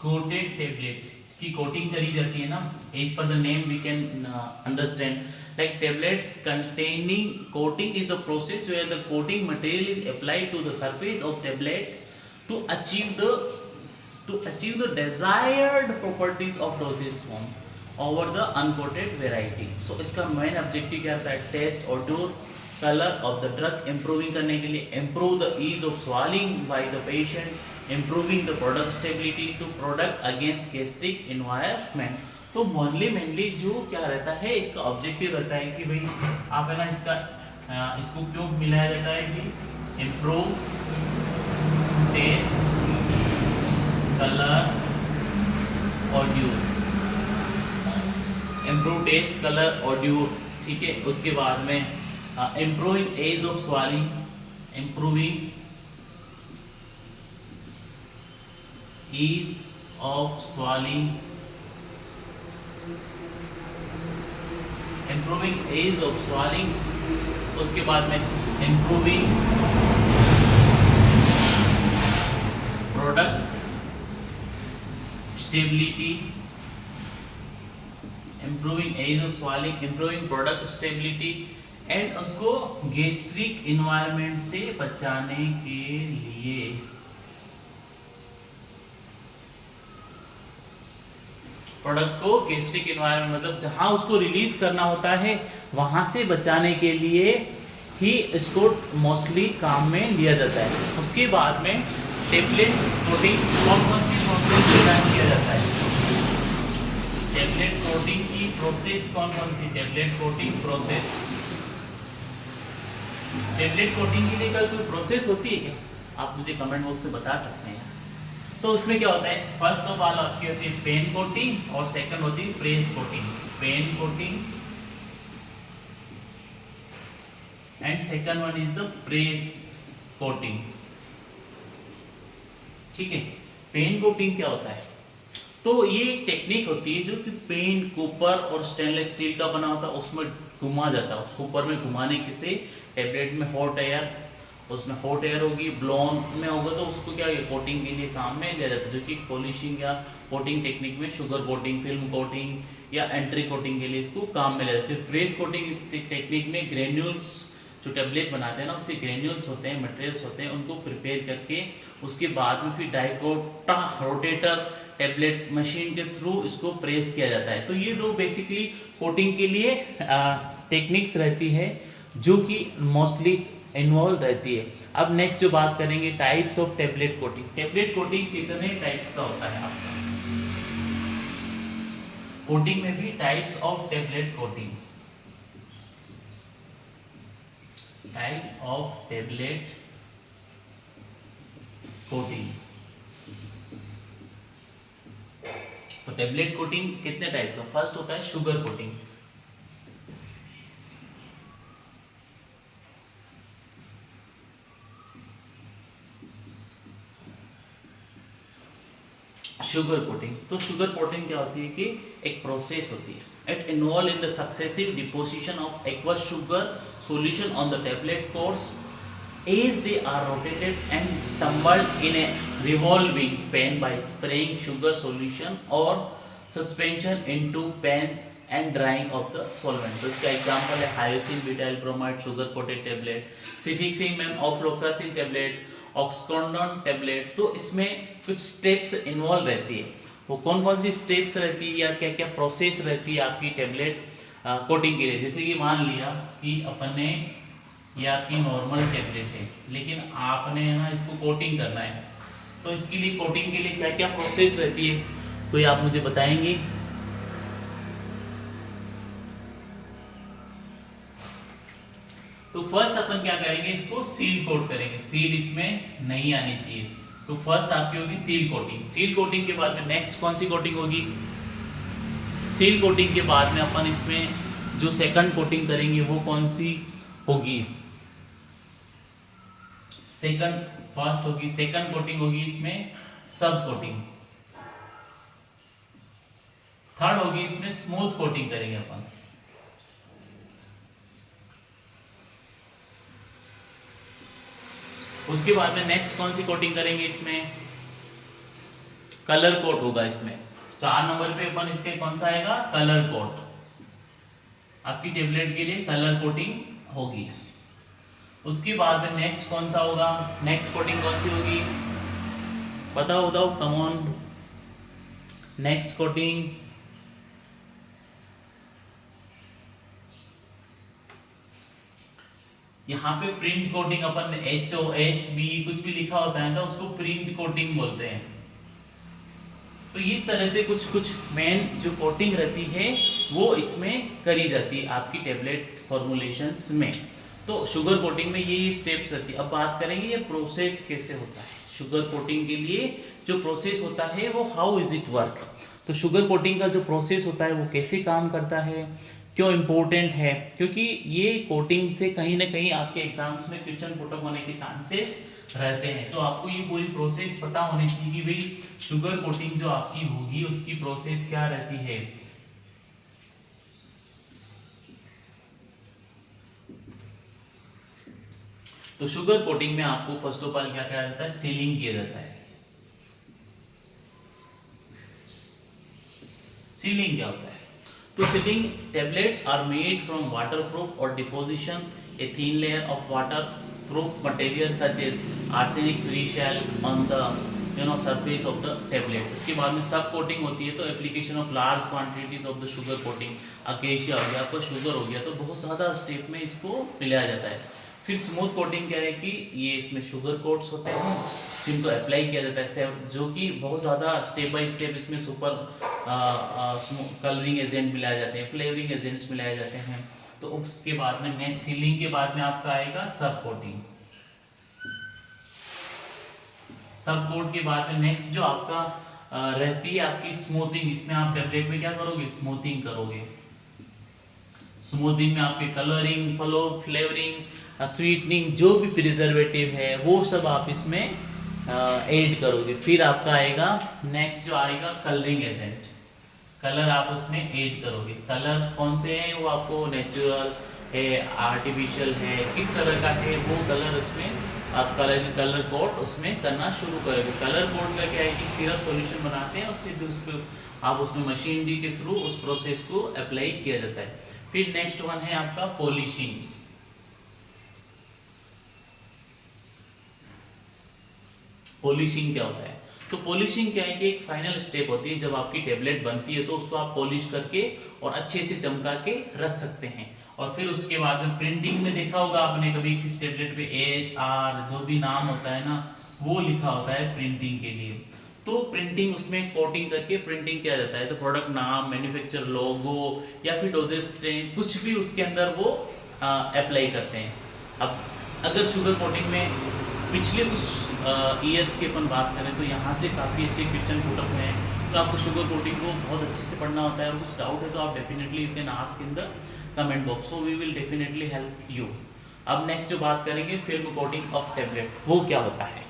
Coated tablet, इसकी coating करी जाती है ना, as per the name we can understand like tablets containing coating is the process where the coating material is applied to the surface of tablet to achieve the desired properties of dosage form over the uncoated variety. So इसका main objective क्या रहता है, taste odour colour of the drug improving करने के लिए, improve the ease of swallowing by the patient, improving the product stability to product against gastric environment. तो mainly जो क्या रहता है, इसका ऑब्जेक्टिव रहता है कि भाई आप है ना इसको क्यों मिलाया जाता है कि improve taste colour odour, improve taste colour odour, ठीक है। उसके बाद में improving ease of swallowing, improving ease of swallowing, improving ease of swallowing, उसके बाद में improving product stability, improving ease of swallowing, improving product stability and उसको gastric environment से बचाने के लिए प्रोडक्ट को गैस्ट्रिक एनवायरनमेंट मतलब जहां उसको रिलीज करना होता है वहां से बचाने के लिए ही इसको मोस्टली काम में लिया जाता है। उसके बाद में टेबलेट कोटिंग कौन सी प्रोसेस के टाइम किया जाता है, टेबलेट कोटिंग की प्रोसेस कौन सी, tablet coating process, tablet coating के लिए कोई प्रोसेस होती है क्या, आप मुझे कमेंट बॉक्स में बता सकते हैं। तो उसमें क्या होता है, फर्स्ट ऑफ ऑल आपकी होती है पेन कोटिंग और सेकंड होती है press coating, pan coating and second one is the press coating, ठीक है। पेन कोटिंग क्या होता है, तो ये टेक्निक होती है जो कि पेन कॉपर और स्टेनलेस स्टील का बना होता है, उसमें घुमा जाता है, उसको ऊपर में घुमाने से टेबलेट में हॉट एयर, उसमें हॉट एयर होगी, ब्लोन में होगा तो उसको क्या कोटिंग के लिए काम में लिया जाता है, जो कि पॉलिशिंग या कोटिंग टेक्निक में शुगर कोटिंग, फिल्म कोटिंग या एंट्री कोटिंग के लिए इसको काम में लिया जाता है। फिर प्रेस कोटिंग इस टेक्निक में ग्रेन्यूल्स जो टेबलेट बनाते हैं ना, उसके ग्रेन्यूल्स होते हैं, मटेरियल्स होते हैं, उनको प्रिपेयर करके उसके बाद में फिर डाइकोटा रोटेटर टेबलेट मशीन के थ्रू इसको प्रेस किया जाता है। तो ये दो बेसिकली कोटिंग के लिए टेक्निक्स रहती है जो कि मोस्टली इन्वॉल्व रहती है। अब नेक्स्ट जो बात करेंगे types of tablet coating, tablet coating कितने टाइप्स का होता है आपका, कोटिंग में भी types of tablet coating, types of tablet coating. तो टेबलेट कोटिंग कितने टाइप का, फर्स्ट होता है शुगर कोटिंग, शुगर कोटिंग। तो शुगर कोटिंग क्या होती है कि एक प्रोसेस होती है, it involve in the successive deposition of aqueous sugar solution on the tablet course as they are rotated and tumbled in a revolving pan by spraying sugar solution or suspension into pans and drying of the solvent। तो इसका example है hyoscine butyl bromide sugar coated tablet, cefixime ofloxacin tablet, oxycodone tablet. तो इसमें कुछ steps involve रहती है, वो कौन सी स्टेप्स रहती है या क्या क्या प्रोसेस रहती है आपकी टेबलेट कोटिंग के लिए। जैसे कि मान लिया कि अपन ने ये आपकी नॉर्मल टेबलेट है, लेकिन आपने ना इसको कोटिंग करना है, तो इसके लिए कोटिंग के लिए क्या क्या प्रोसेस रहती है, कोई आप मुझे बताएंगे। तो फर्स्ट अपन क्या करेंगे, इसको सील कोट करेंगे, सील इसमें नहीं आनी चाहिए। तो फर्स्ट आपकी होगी सील कोटिंग, सील कोटिंग के बाद में नेक्स्ट कौन सी कोटिंग होगी, सील कोटिंग के बाद में अपन इसमें जो सेकंड कोटिंग करेंगे वो कौन सी होगी, सेकंड, फर्स्ट होगी सेकंड कोटिंग होगी इसमें सब कोटिंग, थर्ड होगी इसमें स्मूथ कोटिंग करेंगे अपन, उसके बाद में नेक्स्ट कौन सी कोटिंग करेंगे इसमें कलर कोट होगा इसमें। 4 नंबर पे अपन इसके कौन सा आएगा, कलर कोट। आपकी टेबलेट के लिए कलर कोटिंग होगी। उसके बाद में नेक्स्ट कौन सा होगा, नेक्स्ट कोटिंग कौन सी होगी, बताओ बताओ, कम ऑन। नेक्स्ट कोटिंग यहाँ पे प्रिंट कोटिंग, अपन HOHB कुछ भी लिखा होता है ना उसको प्रिंट कोटिंग बोलते हैं। तो इस तरह से कुछ कुछ मेन जो कोटिंग रहती है वो इसमें करी जाती है आपकी टेबलेट फॉर्मुलेशंस में। तो शुगर कोटिंग में ये स्टेप्स रहती है। अब बात करेंगे ये प्रोसेस कैसे होता है। शुगर कोटिंग के लिए जो प्रोसेस होता है वो हाउ इज इट वर्क। तो शुगर कोटिंग का जो प्रोसेस होता है वो कैसे काम करता है, क्यों इम्पोर्टेंट है, क्योंकि ये कोटिंग से कहीं ना कहीं आपके एग्जाम्स में क्वेश्चन पुटअप होने के चांसेस रहते हैं। तो आपको ये पूरी प्रोसेस पता होनी चाहिए कि भाई शुगर कोटिंग जो आपकी होगी उसकी प्रोसेस क्या रहती है। तो शुगर कोटिंग में आपको फर्स्ट ऑफ ऑल क्या क्या जाता है, सीलिंग किया जाता है। सीलिंग क्या होता है, तो sealing tablets are made from waterproof और deposition a thin layer of waterproof material such as arsenic free shell on the surface of the tablet. उसके बाद में सब कोटिंग होती है। तो application of large quantities of the sugar coating, acacia हो गया, आपका शुगर हो गया, तो बहुत ज़्यादा स्टेप में इसको मिलाया जाता है। फिर स्मूथ कोटिंग क्या है कि ये इसमें शुगर कोट्स होते हैं जिनको अप्लाई किया जाता है, जो कि बहुत ज़्यादा स्टेप बाय स्टेप इसमें सुपर कलरिंग एजेंट मिलाए जाते हैं, फ्लेवरिंग एजेंट्स मिलाए जाते हैं। तो उसके बाद में नेक्स्ट सीलिंग के बाद में आपका आएगा सब कोटिंग। सब कोट के बाद में नेक्स्ट जो आपका रहती है आपकी स्मूथिंग। इसमें आप टेबलेट में क्या करोगे, स्मूथिंग करोगे। स्मूथिंग में आपके कलरिंग, फ्लेवरिंग, स्वीटनिंग, जो भी प्रिजर्वेटिव है वो सब आप इसमें ऐड करोगे। फिर आपका आएगा नेक्स्ट जो आएगा कलरिंग एजेंट, कलर आप उसमें ऐड करोगे। कलर कौन से हैं, वो आपको नेचुरल है, आर्टिफिशियल है, किस तरह का है वो कलर उसमें आप कलर कोड उसमें करना शुरू करोगे। कलर कोड का क्या है कि सिरप सॉल्यूशन बनाते हैं और फिर उसको आप उसमें मशीनरी के थ्रू उस प्रोसेस को अप्लाई किया जाता है। फिर नेक्स्ट वन है आपका पॉलिशिंग। पॉलिशिंग क्या होता है, तो पॉलिशिंग क्या है कि एक फाइनल स्टेप होती है। जब आपकी टेबलेट बनती है तो उसको आप पॉलिश करके और अच्छे से चमका के रख सकते हैं। और फिर उसके बाद में प्रिंटिंग में देखा होगा आपने कभी किस टेबलेट पे HR जो भी नाम होता है ना वो लिखा होता है प्रिंटिंग के लिए। तो प्रिंटिंग उसमें कोटिंग करके प्रिंटिंग किया जाता है। तो प्रोडक्ट नाम, मैन्युफैक्चर लोगो या फिर डोजेज स्ट्रेन कुछ भी उसके अंदर वो अप्लाई करते हैं। अब अगर शुगर कोटिंग में पिछले कुछ ईयर्स की अपन बात करें तो यहाँ से काफ़ी अच्छे क्वेश्चन पुटअप हुए हैं। तो आपको शुगर कोटिंग को बहुत अच्छे से पढ़ना होता है। और कुछ डाउट है तो आप definitely you can ask in the comment box, so we will definitely help you. अब नेक्स्ट जो बात करेंगे फिल्म कोटिंग ऑफ टेबलेट, वो क्या होता है।